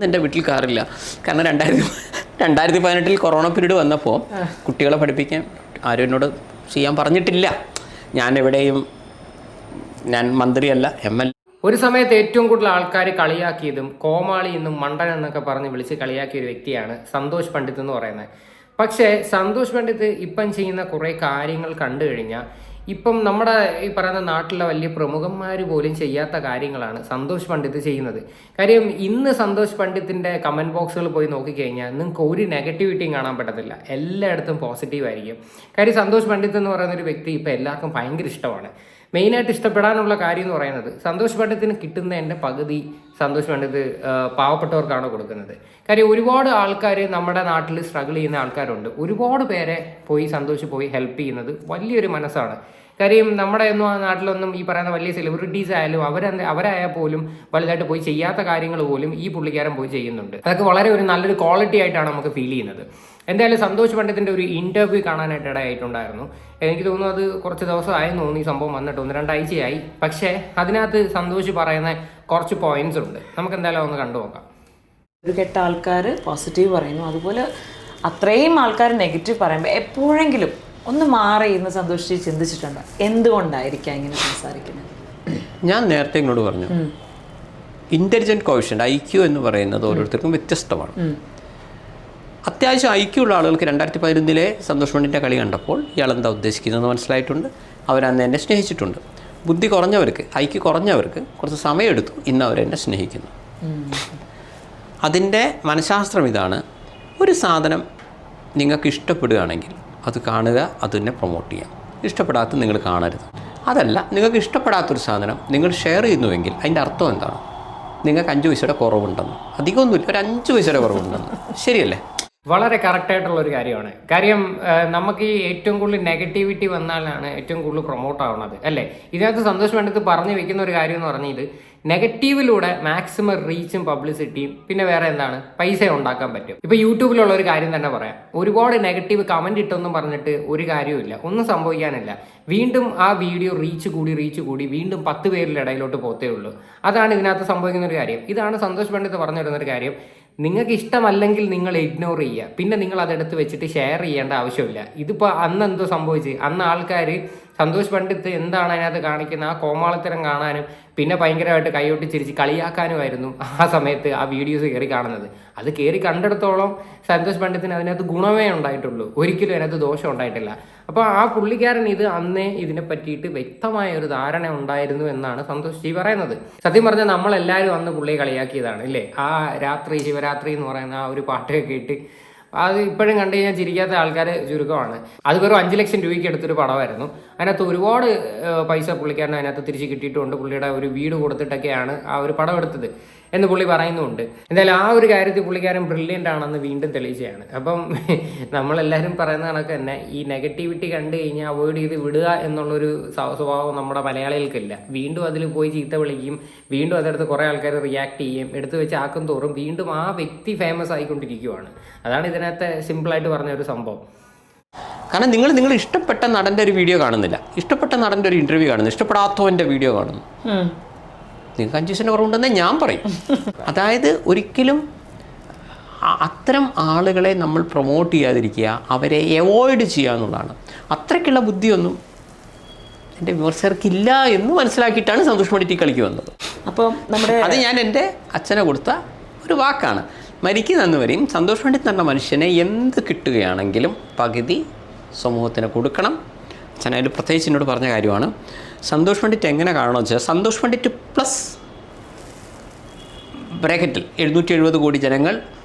എൻ്റെ വീട്ടിൽ കാറില്ല. കാരണം 2018 കൊറോണ പീരീഡ് വന്നപ്പോൾ കുട്ടികളെ പഠിപ്പിക്കാൻ ആരും എന്നോട് ചെയ്യാൻ പറഞ്ഞിട്ടില്ല. ഞാൻ മന്ത്രിയല്ല, MLA. ഒരു സമയത്ത് ഏറ്റവും കൂടുതൽ ആൾക്കാർ കളിയാക്കിയതും കോമാളി എന്നും മണ്ടൻ എന്നൊക്കെ പറഞ്ഞ് വിളിച്ച് കളിയാക്കിയ ഒരു വ്യക്തിയാണ് സന്തോഷ് പണ്ഡിറ്റ് എന്ന് പറയുന്നത്. പക്ഷേ സന്തോഷ് പണ്ഡിറ്റ് ഇപ്പം ചെയ്യുന്ന കുറേ കാര്യങ്ങൾ കണ്ടു കഴിഞ്ഞാൽ ഇപ്പം നമ്മുടെ ഈ പറയുന്ന നാട്ടിലെ വലിയ പ്രമുഖന്മാർ പോലും ചെയ്യാത്ത കാര്യങ്ങളാണ് സന്തോഷ് പണ്ഡിറ്റ് ചെയ്യുന്നത്. കാര്യം ഇന്ന് സന്തോഷ് പണ്ഡിറ്റിൻ്റെ കമൻറ്റ് ബോക്സുകൾ പോയി നോക്കിക്കഴിഞ്ഞാൽ നിങ്ങൾക്ക് ഒരു നെഗറ്റിവിറ്റിയും കാണാൻ പറ്റത്തില്ല. എല്ലായിടത്തും പോസിറ്റീവ് ആയിരിക്കും. കാര്യം സന്തോഷ് പണ്ഡിറ്റ് എന്ന് പറയുന്ന ഒരു വ്യക്തി ഇപ്പോൾ എല്ലാവർക്കും ഭയങ്കര ഇഷ്ടമാണ്. മെയിനായിട്ട് ഇഷ്ടപ്പെടാനുള്ള കാര്യം എന്ന് പറയുന്നത് സന്തോഷ് പണ്ഡിറ്റിന് കിട്ടുന്നതിൻ്റെ പകുതി സന്തോഷ് പണ്ഡിറ്റ് പാവപ്പെട്ടവർക്കാണ് കൊടുക്കുന്നത്. കാര്യം ഒരുപാട് ആൾക്കാർ നമ്മുടെ നാട്ടിൽ സ്ട്രഗിൾ ചെയ്യുന്ന ആൾക്കാരുണ്ട്. ഒരുപാട് പേരെ സന്തോഷ് പോയി ഹെൽപ്പ് ചെയ്യുന്നത് വലിയൊരു മനസ്സാണ്. കാര്യം നമ്മുടെ നാട്ടിലൊന്നും ഈ പറയുന്ന വലിയ സെലിബ്രിറ്റീസ് ആയാലും അവരായാൽ പോലും വലുതായിട്ട് പോയി ചെയ്യാത്ത കാര്യങ്ങൾ പോലും ഈ പുള്ളിക്കാരൻ പോയി ചെയ്യുന്നുണ്ട്. അതൊക്കെ വളരെ ഒരു നല്ലൊരു ക്വാളിറ്റി ആയിട്ടാണ് നമുക്ക് ഫീൽ ചെയ്യുന്നത്. എന്തായാലും സന്തോഷ് പണ്ഡിറ്റിൻ്റെ ഒരു ഇൻ്റർവ്യൂ കാണാനായിട്ട് ഇടയായിട്ടുണ്ടായിരുന്നു. എനിക്ക് തോന്നുന്നു അത് കുറച്ച് ദിവസമായെന്ന് തോന്നുന്നു ഈ സംഭവം വന്നിട്ട് 1-2 ആഴ്ചയായി. പക്ഷേ അതിനകത്ത് സന്തോഷ് പറയുന്ന കുറച്ച് പോയിന്റ്സ് ഉണ്ട്. നമുക്ക് എന്തായാലും ഒന്ന് കണ്ടു നോക്കാം. ഒരു കെട്ട ആൾക്കാർ പോസിറ്റീവ് പറയുന്നു, അതുപോലെ അത്രയും ആൾക്കാർ നെഗറ്റീവ് പറയുമ്പോൾ എപ്പോഴെങ്കിലും ഒന്ന് മാറി ഇന്ന് സന്തോഷിച്ച് ചിന്തിച്ചിട്ടുണ്ട് എന്തുകൊണ്ടായിരിക്കാം ഇങ്ങനെ സംസാരിക്കുന്നത്? ഞാൻ നേരത്തെ ഇങ്ങോട്ട് പറഞ്ഞു, ഇൻ്റലിജൻറ്റ് കോഷ്യൻ്റ് IQ എന്ന് പറയുന്നത് ഓരോരുത്തർക്കും വ്യത്യസ്തമാണ്. അത്യാവശ്യം IQ ഉള്ള ആളുകൾക്ക് 2011 സന്തോഷ് പണ്ഡിറ്റിൻ്റെ കളി കണ്ടപ്പോൾ ഇയാളെന്താ ഉദ്ദേശിക്കുന്നതെന്ന് മനസ്സിലായിട്ടുണ്ട്. അവരന്ന് എന്നെ സ്നേഹിച്ചിട്ടുണ്ട്. ബുദ്ധി കുറഞ്ഞവർക്ക്, IQ കുറഞ്ഞവർക്ക് കുറച്ച് സമയമെടുത്തു, ഇന്ന് അവരെന്നെ സ്നേഹിക്കുന്നു. അതിൻ്റെ മനഃശാസ്ത്രം ഇതാണ്: ഒരു സാധനം നിങ്ങൾക്ക് ഇഷ്ടപ്പെടുകയാണെങ്കിൽ അത് കാണുക, അതിനെ പ്രൊമോട്ട് ചെയ്യാം. ഇഷ്ടപ്പെടാത്ത നിങ്ങൾ കാണരുത്. അതല്ല, നിങ്ങൾക്ക് ഇഷ്ടപ്പെടാത്തൊരു സാധനം നിങ്ങൾ ഷെയർ ചെയ്യുന്നുവെങ്കിൽ അതിൻ്റെ അർത്ഥം എന്താണ്? നിങ്ങൾക്ക് 5 പൈസയുടെ കുറവുണ്ടെന്ന്. അധികമൊന്നുമില്ല, ഒരു 5 പൈസയുടെ കുറവുണ്ടെന്ന്. ശരിയല്ലേ? വളരെ കറക്റ്റായിട്ടുള്ള ഒരു കാര്യമാണ്. കാര്യം നമുക്ക് ഈ ഏറ്റവും കൂടുതൽ നെഗറ്റിവിറ്റി വന്നാലാണ് ഏറ്റവും കൂടുതൽ പ്രൊമോട്ട് ആവുന്നത്, അല്ലേ? ഇതിനകത്ത് സന്തോഷ് പണ്ഡിറ്റ് പറഞ്ഞു വെക്കുന്ന ഒരു കാര്യം എന്ന് പറഞ്ഞാൽ ഇത് നെഗറ്റീവിലൂടെ മാക്സിമം റീച്ചും പബ്ലിസിറ്റിയും പിന്നെ വേറെ എന്താണ് പൈസ ഉണ്ടാക്കാൻ പറ്റും. ഇപ്പൊ യൂട്യൂബിലുള്ള ഒരു കാര്യം തന്നെ പറയാം. ഒരുപാട് നെഗറ്റീവ് കമന്റ് ഇട്ടൊന്നും പറഞ്ഞിട്ട് ഒരു കാര്യമില്ല, ഒന്നും സംഭവിക്കാനില്ല. വീണ്ടും ആ വീഡിയോ റീച്ച് കൂടി വീണ്ടും 10 പേരുടെ ഇടയിലോട്ട് പോത്തേ ഉള്ളൂ. അതാണ് ഇതിനകത്ത് സംഭവിക്കുന്ന ഒരു കാര്യം. ഇതാണ് സന്തോഷ് പണ്ഡിറ്റ് പറഞ്ഞു തരുന്നൊരു കാര്യം. നിങ്ങൾക്ക് ഇഷ്ടമല്ലെങ്കിൽ നിങ്ങൾ ഇഗ്നോർ ചെയ്യുക, പിന്നെ നിങ്ങൾ അതെടുത്ത് വെച്ചിട്ട് ഷെയർ ചെയ്യേണ്ട ആവശ്യമില്ല. ഇതിപ്പോൾ അന്ന് എന്തോ സംഭവിച്ച് അന്ന് ആൾക്കാർ സന്തോഷ് പണ്ഡിറ്റ് എന്താണ് അതിനകത്ത് കാണിക്കുന്ന ആ കോമാളിത്തരം കാണാനും പിന്നെ ഭയങ്കരമായിട്ട് കൈയൊട്ടി ചിരിച്ച് കളിയാക്കാനുമായിരുന്നു ആ സമയത്ത് ആ വീഡിയോസ് കയറി കാണുന്നത്. അത് കയറി കണ്ടെടുത്തോളം സന്തോഷ് പണ്ഡിറ്റിന് അതിനകത്ത് ഗുണമേ ഉണ്ടായിട്ടുള്ളൂ, ഒരിക്കലും അതിനകത്ത് ദോഷം ഉണ്ടായിട്ടില്ല. അപ്പോൾ ആ പുള്ളിക്കാരൻ അന്നേ ഇതിനെ പറ്റിയിട്ട് വ്യക്തമായ ഒരു ധാരണ ഉണ്ടായിരുന്നു എന്നാണ് സന്തോഷ് ജി പറയുന്നത്. സത്യം പറഞ്ഞാൽ നമ്മളെല്ലാവരും അന്ന് പുള്ളിയെ കളിയാക്കിയതാണ്, ഇല്ലേ? ആ ശിവരാത്രി എന്ന് പറയുന്ന ആ ഒരു പാട്ടൊക്കെ കേട്ട് അത് ഇപ്പോഴും കണ്ടു കഴിഞ്ഞാൽ ചിരിക്കാത്ത ആൾക്കാർ ചുരുക്കമാണ്. അത് വെറും 5 ലക്ഷം രൂപയ്ക്ക് എടുത്തൊരു പടമായിരുന്നു. അതിനകത്ത് ഒരുപാട് പൈസ പുള്ളിക്കാരൻ അതിനകത്ത് തിരിച്ച് കിട്ടിയിട്ടുണ്ട്. പുള്ളിയുടെ ഒരു വീട് കൊടുത്തിട്ടൊക്കെയാണ് ആ ഒരു പടം എടുത്തത് എന്ന് പുള്ളി പറയുന്നുണ്ട്. എന്തായാലും ആ ഒരു കാര്യത്തിൽ പുള്ളിക്കാരൻ ബ്രില്യൻ്റ് ആണെന്ന് വീണ്ടും തെളിയിച്ചതാണ്. അപ്പം നമ്മളെല്ലാവരും പറയുന്ന കണക്ക് തന്നെ ഈ നെഗറ്റിവിറ്റി കണ്ടു കഴിഞ്ഞാൽ അവോയ്ഡ് ചെയ്ത് വിടുക എന്നുള്ളൊരു സ്വഭാവം നമ്മുടെ മലയാളികൾക്കില്ല. വീണ്ടും അതിൽ പോയി ചീത്ത വിളിക്കും, വീണ്ടും അതെടുത്ത് കുറേ ആൾക്കാർ റിയാക്ട് ചെയ്യും, എടുത്തു വെച്ച് ആക്കും തോറും വീണ്ടും ആ വ്യക്തി ഫേമസ് ആയിക്കൊണ്ടിരിക്കുകയാണ്. അതാണ് ഇതിനകത്ത് സിമ്പിളായിട്ട് പറഞ്ഞ ഒരു സംഭവം. കാരണം നിങ്ങൾ ഇഷ്ടപ്പെട്ട നടൻ്റെ ഒരു വീഡിയോ കാണുന്നില്ല, ഇഷ്ടപ്പെട്ട നടൻ്റെ ഒരു ഇൻ്റർവ്യൂ കാണുന്നു, ഇഷ്ടപ്പെടാത്തവൻ്റെ വീഡിയോ കാണുന്നു. നിങ്ങൾക്ക് 5 പൈസയുടെ കുറവുണ്ടെന്നേ ഞാൻ പറയും. അതായത് ഒരിക്കലും അത്തരം ആളുകളെ നമ്മൾ പ്രൊമോട്ട് ചെയ്യാതിരിക്കുക, അവരെ അവോയ്ഡ് ചെയ്യുക എന്നുള്ളതാണ്. അത്രയ്ക്കുള്ള ബുദ്ധിയൊന്നും എൻ്റെ വിമർശകർക്കില്ല എന്ന് മനസ്സിലാക്കിയിട്ടാണ് സന്തോഷ് പണ്ഡിറ്റ് കളിക്ക് വന്നത്. അപ്പം അത് ഞാൻ എൻ്റെ അച്ഛനെ കൊടുത്ത ഒരു വാക്കാണ്. മരിക്കുന്നന്ന് വരെയും സന്തോഷ് പണ്ഡിറ്റ് എന്ന മനുഷ്യനെ എന്ത് കിട്ടുകയാണെങ്കിലും പകുതി സമൂഹത്തിന് കൊടുക്കണം. അച്ഛൻ അതിൽ പ്രത്യേകിച്ച് എന്നോട് പറഞ്ഞ കാര്യമാണ്. സന്തോഷ് പണ്ഡിറ്റ് എങ്ങനെ കാണണമെന്ന് വെച്ചാൽ സന്തോഷ് പണ്ഡിറ്റ് പ്ലസ് ബ്രാക്കറ്റിൽ 770 കോടി ജനങ്ങൾ,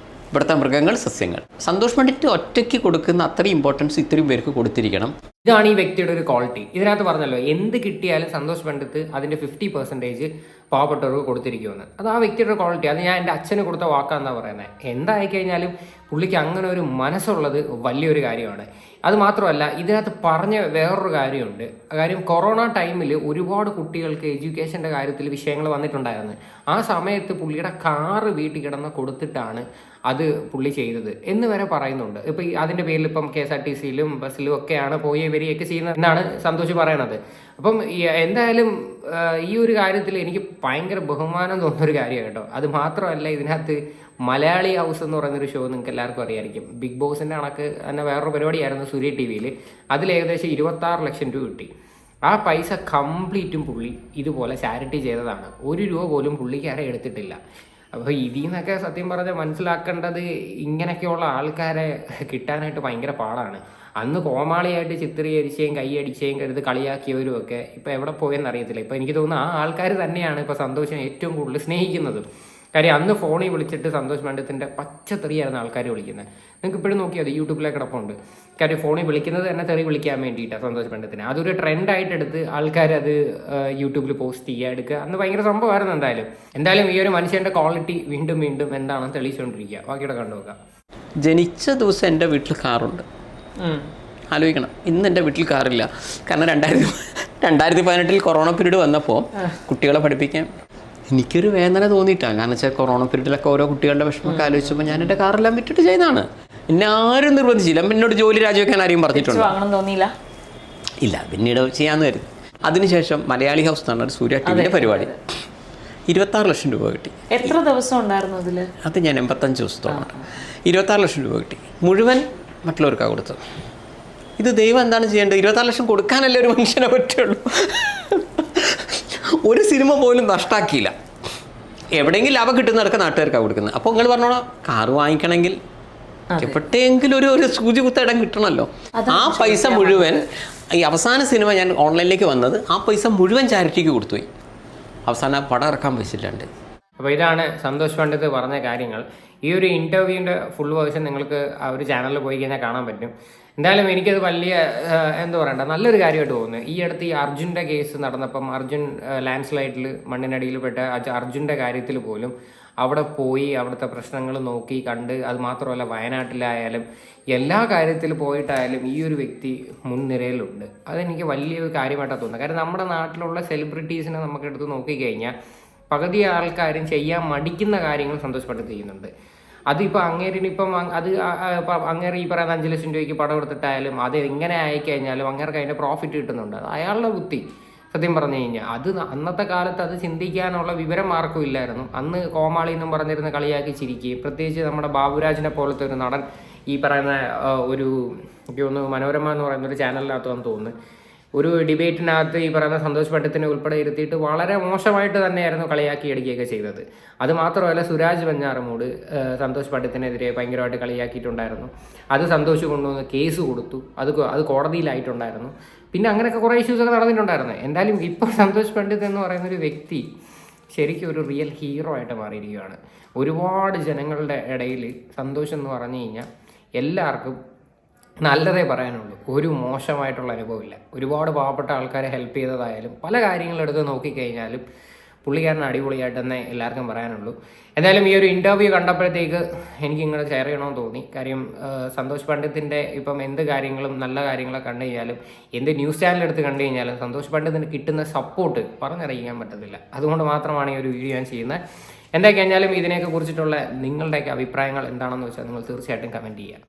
ഇവിടുത്തെ മൃഗങ്ങൾ, സസ്യങ്ങൾ. സന്തോഷ് പണ്ഡിറ്റ് ഒറ്റയ്ക്ക് കൊടുക്കുന്ന അത്രയും ഇമ്പോർട്ടൻസ് ഇത്രയും പേർക്ക് കൊടുത്തിരിക്കണം. ഇതാണ് ഈ വ്യക്തിയുടെ ഒരു ക്വാളിറ്റി. ഇതിനകത്ത് പറഞ്ഞല്ലോ, എന്ത് കിട്ടിയാലും സന്തോഷ് പണ്ഡിറ്റ് അതിൻ്റെ 50% പാവപ്പെട്ടവർക്ക് കൊടുത്തിരിക്കുമെന്ന്. അത് ആ വ്യക്തിയുടെ ക്വാളിറ്റി. അത് ഞാൻ എൻ്റെ അച്ഛന് കൊടുത്ത വാക്കാന്നാണ് പറയുന്നത്. എന്തായിക്കഴിഞ്ഞാലും പുള്ളിക്ക് അങ്ങനെ ഒരു മനസ്സുള്ളത് വലിയൊരു കാര്യമാണ്. അതുമാത്രമല്ല, ഇതിനകത്ത് പറഞ്ഞ വേറൊരു കാര്യമുണ്ട്. കാര്യം കൊറോണ ടൈമിൽ ഒരുപാട് കുട്ടികൾക്ക് എഡ്യൂക്കേഷൻ്റെ കാര്യത്തിൽ വിഷയങ്ങൾ വന്നിട്ടുണ്ടായിരുന്നു. ആ സമയത്ത് പുള്ളിയുടെ കാറ് വീട്ടിൽ കിടന്ന് കൊടുത്തിട്ടാണ് അത് പുള്ളി ചെയ്തത് എന്ന് വരെ പറയുന്നുണ്ട്. ഇപ്പം അതിൻ്റെ പേരിൽ ഇപ്പം KSRTCയിലും ബസ്സിലും ഒക്കെയാണ് പോയി വരികയൊക്കെ ചെയ്യുന്നത് എന്നാണ് സന്തോഷ് പറയണത്. അപ്പം എന്തായാലും ഈ ഒരു കാര്യത്തിൽ എനിക്ക് ഭയങ്കര ബഹുമാനം തോന്നുന്നൊരു കാര്യമാണ് കേട്ടോ. അത് മാത്രമല്ല, ഇതിനകത്ത് മലയാളി ഹൗസ് എന്ന് പറയുന്നൊരു ഷോ നിങ്ങൾക്ക് എല്ലാവർക്കും അറിയായിരിക്കും. ബിഗ് ബോസിൻ്റെ കണക്ക് തന്നെ വേറൊരു പരിപാടിയായിരുന്നു സൂര്യ TV-യിൽ. അതിൽ ഏകദേശം 26 ലക്ഷം രൂപ കിട്ടി. ആ പൈസ കംപ്ലീറ്റും പുള്ളി ഇതുപോലെ ചാരിറ്റി ചെയ്തതാണ്. 1 രൂപ പോലും പുള്ളിക്കാരെ എടുത്തിട്ടില്ല. അപ്പോൾ ഇതിൽ നിന്നൊക്കെ സത്യം പറഞ്ഞാൽ മനസ്സിലാക്കേണ്ടത് ഇങ്ങനെയൊക്കെയുള്ള ആൾക്കാരെ കിട്ടാനായിട്ട് ഭയങ്കര പാടാണ്. അന്ന് കോമാളിയായിട്ട് ചിത്രീകരിക്കുകയും കൈയടിക്കുകയും കരുത് കളിയാക്കിയവരും ഒക്കെ ഇപ്പോൾ എവിടെ പോയെന്ന് അറിയത്തില്ല. ഇപ്പോൾ എനിക്ക് തോന്നുന്നു ആ ആൾക്കാർ തന്നെയാണ് ഇപ്പോൾ സന്തോഷം ഏറ്റവും കൂടുതൽ സ്നേഹിക്കുന്നത്. കാര്യം അന്ന് ഫോണിൽ വിളിച്ചിട്ട് സന്തോഷ് പണ്ഡിറ്റിൻ്റെ പച്ചത്തെറിയായിരുന്നു ആൾക്കാർ വിളിക്കുന്നത്. നിങ്ങൾക്ക് ഇപ്പോഴും നോക്കിയാൽ യൂട്യൂബിലെ കിടപ്പുണ്ട്. കാര്യം ഫോണിൽ വിളിക്കുന്നത് തന്നെ തെറി വിളിക്കാൻ വേണ്ടിയിട്ടാണ് സന്തോഷ് പണ്ഡിറ്റിനെ. അതൊരു ട്രെൻഡായിട്ട് എടുത്ത് ആൾക്കാർ അത് യൂട്യൂബിൽ പോസ്റ്റ് ചെയ്യുക എടുക്കുക. അന്ന് ഭയങ്കര സംഭവമായിരുന്നു. എന്തായാലും ഈ ഒരു മനുഷ്യൻ്റെ ക്വാളിറ്റി വീണ്ടും വീണ്ടും എന്താണെന്ന് തെളിയിച്ചുകൊണ്ടിരിക്കുക. ബാക്കിയുടെ കണ്ടുനോക്കാം. ജനിച്ച ദിവസം എൻ്റെ വീട്ടിൽ കാറുണ്ട്. ആലോചിക്കണം, ഇന്ന് എൻ്റെ വീട്ടിൽ കാറില്ല. കാരണം 2018 കൊറോണ പീരീഡ് വന്നപ്പോൾ കുട്ടികളെ പഠിപ്പിക്കാൻ എനിക്കൊരു വേദന തോന്നിയിട്ടാണ്. കാരണം വെച്ചാൽ കൊറോണ പീരീഡിലൊക്കെ ഓരോ കുട്ടികളുടെ വിഷമമൊക്കെ ആലോചിച്ചപ്പോൾ ഞാൻ എൻ്റെ കാറെല്ലാം വിട്ടിട്ട് ചെയ്തതാണ്. എന്നെ ആരും നിർബന്ധിച്ചില്ല. എന്നോട് ജോലി രാജിവെക്കാൻ ആരെയും പറഞ്ഞിട്ടുണ്ട് ഇല്ല. പിന്നീട് ചെയ്യാമെന്ന് കരുതി. അതിനുശേഷം മലയാളി ഹൗസ് എന്ന് പറഞ്ഞ സൂര്യ TV-യുടെ പരിപാടി 26 ലക്ഷം രൂപ കിട്ടി. എത്ര ദിവസം ഉണ്ടായിരുന്നു അതിൽ? അത് ഞാൻ 85 ദിവസത്തോളം 26 ലക്ഷം രൂപ കിട്ടി. മുഴുവൻ മറ്റുള്ളവർക്കാണ് കൊടുത്തത്. ഇത് ദൈവം എന്താണ് ചെയ്യേണ്ടത്? 26 ലക്ഷം കൊടുക്കാനല്ലേ ഒരു മനുഷ്യനെ പറ്റുള്ളൂ. ഒരു സിനിമ പോലും നഷ്ടാക്കിയില്ല. എവിടെയെങ്കിലും ലാഭം കിട്ടുന്നവർക്ക് നാട്ടുകാർക്കാണ് കൊടുക്കുന്നത്. അപ്പോൾ നിങ്ങൾ പറഞ്ഞോളാം, കാറ് വാങ്ങിക്കണമെങ്കിൽ എപ്പോഴെങ്കിലും ഒരു സൂചി കുത്ത ഇടം കിട്ടണമല്ലോ. ആ പൈസ മുഴുവൻ ഈ അവസാന സിനിമ ഞാൻ ഓൺലൈനിലേക്ക് വന്നത് ആ പൈസ മുഴുവൻ ചാരിറ്റിക്ക് കൊടുത്തുപോയി. അവസാനം പടം ഇറക്കാൻ പൈസയില്ലാണ്ട്. അപ്പോൾ ഇതാണ് സന്തോഷ് പണ്ഡിറ്റ് പറഞ്ഞ കാര്യങ്ങൾ. ഈ ഒരു ഇൻ്റർവ്യൂവിൻ്റെ ഫുൾ വേർഷൻ നിങ്ങൾക്ക് ആ ഒരു ചാനലിൽ പോയി കഴിഞ്ഞാൽ കാണാൻ പറ്റും. എന്തായാലും എനിക്കത് വലിയ എന്താ പറയണ്ട നല്ലൊരു കാര്യമായിട്ട് തോന്നുന്നു. ഈ അടുത്ത് ഈ അർജുൻ്റെ കേസ് നടന്നപ്പം അർജുൻ ലാൻഡ് സ്ലൈഡിൽ മണ്ണിനടിയിൽപ്പെട്ട അർജുൻ്റെ കാര്യത്തിൽ പോലും അവിടെ പോയി അവിടുത്തെ പ്രശ്നങ്ങൾ നോക്കി കണ്ട്, അത് മാത്രമല്ല വയനാട്ടിലായാലും എല്ലാ കാര്യത്തിൽ പോയിട്ടായാലും ഈ ഒരു വ്യക്തി മുൻനിരയിലുണ്ട്. അതെനിക്ക് വലിയൊരു കാര്യമായിട്ടാണ് തോന്നുന്നത്. കാരണം നമ്മുടെ നാട്ടിലുള്ള സെലിബ്രിറ്റീസിനെ നമുക്ക് എടുത്ത് നോക്കിക്കഴിഞ്ഞാൽ പകുതി ആൾക്കാരും ചെയ്യാൻ മടിക്കുന്ന കാര്യങ്ങൾ സന്തോഷ് പണ്ഡിറ്റ് ചെയ്യുന്നുണ്ട്. അതിപ്പോൾ അങ്ങേരിനിപ്പം അത് അങ്ങേര് ഈ പറയുന്ന 5 ലക്ഷം രൂപയ്ക്ക് പടം എടുത്തിട്ടായാലും അത് എങ്ങനെ ആയിക്കഴിഞ്ഞാലും അങ്ങേർക്ക് അതിൻ്റെ പ്രോഫിറ്റ് കിട്ടുന്നുണ്ട്. അത് അയാളുടെ ബുദ്ധി. സത്യം പറഞ്ഞു കഴിഞ്ഞാൽ അത് അന്നത്തെ കാലത്ത് അത് ചിന്തിക്കാനുള്ള വിവരം ആർക്കും ഇല്ലായിരുന്നു. അന്ന് കോമാളി എന്നും പറഞ്ഞിരുന്ന് കളിയാക്കി ചിരിക്കുകയും, പ്രത്യേകിച്ച് നമ്മുടെ ബാബുരാജിനെ പോലത്തെ ഒരു നടൻ ഈ പറയുന്ന എനിക്ക് തോന്നുന്നു മനോരമ എന്ന് പറയുന്ന ഒരു ചാനലിനകത്താണെന്ന് തോന്നുന്നു, ഒരു ഡിബേറ്റിനകത്ത് ഈ പറയുന്ന സന്തോഷ് പണ്ഡിറ്റിനെ ഉൾപ്പെടെ ഇരുത്തിയിട്ട് വളരെ മോശമായിട്ട് തന്നെയായിരുന്നു കളിയാക്കി അടിക്കുകയൊക്കെ ചെയ്തത്. അത് മാത്രമല്ല സുരാജ് വെഞ്ഞാറമൂട് സന്തോഷ് പണ്ഡിറ്റിനെതിരെ ഭയങ്കരമായിട്ട് കളിയാക്കിയിട്ടുണ്ടായിരുന്നു. അത് സന്തോഷ് കൊണ്ടുവന്ന് കേസ് കൊടുത്തു. അത് കോടതിയിലായിട്ടുണ്ടായിരുന്നു. പിന്നെ അങ്ങനെയൊക്കെ കുറേ ഇഷ്യൂസൊക്കെ നടന്നിട്ടുണ്ടായിരുന്നു. എന്തായാലും ഇപ്പോൾ സന്തോഷ് പണ്ഡിറ്റ് എന്ന് പറയുന്നൊരു വ്യക്തി ശരിക്കും ഒരു റിയൽ ഹീറോ ആയിട്ട് മാറിയിരിക്കുകയാണ്. ഒരുപാട് ജനങ്ങളുടെ ഇടയിൽ സന്തോഷ് എന്ന് പറഞ്ഞു കഴിഞ്ഞാൽ എല്ലാവർക്കും നല്ലതേ പറയാനുള്ളൂ. ഒരു മോശമായിട്ടുള്ള അനുഭവമില്ല. ഒരുപാട് പാവപ്പെട്ട ആൾക്കാരെ ഹെൽപ്പ് ചെയ്തതായാലും പല കാര്യങ്ങളെടുത്ത് നോക്കിക്കഴിഞ്ഞാലും പുള്ളിക്കാരൻ അടിപൊളിയായിട്ട് തന്നെ എല്ലാവർക്കും പറയാനുള്ളൂ. എന്തായാലും ഈ ഒരു ഇൻ്റർവ്യൂ കണ്ടപ്പോഴത്തേക്ക് എനിക്ക് ഇങ്ങനെ ഷെയർ ചെയ്യണമെന്ന് തോന്നി. കാര്യം സന്തോഷ് പണ്ഡിറ്റിൻ്റെ ഇപ്പം എന്ത് കാര്യങ്ങളും നല്ല കാര്യങ്ങളൊക്കെ കണ്ടു കഴിഞ്ഞാലും എന്ത് ന്യൂസ് ചാനലെടുത്ത് കണ്ടു കഴിഞ്ഞാലും സന്തോഷ് പണ്ഡിറ്റിന് കിട്ടുന്ന സപ്പോർട്ട് പറഞ്ഞറിയിക്കാൻ പറ്റത്തില്ല. അതുകൊണ്ട് മാത്രമാണ് ഈ ഒരു വീഡിയോ ഞാൻ ചെയ്യുന്നത്. എന്തൊക്കെ കഴിഞ്ഞാലും ഇതിനെയൊക്കെ കുറിച്ചിട്ടുള്ള നിങ്ങളുടെയൊക്കെ അഭിപ്രായങ്ങൾ എന്താണെന്ന് വെച്ചാൽ നിങ്ങൾ തീർച്ചയായിട്ടും കമൻറ്റ് ചെയ്യുക.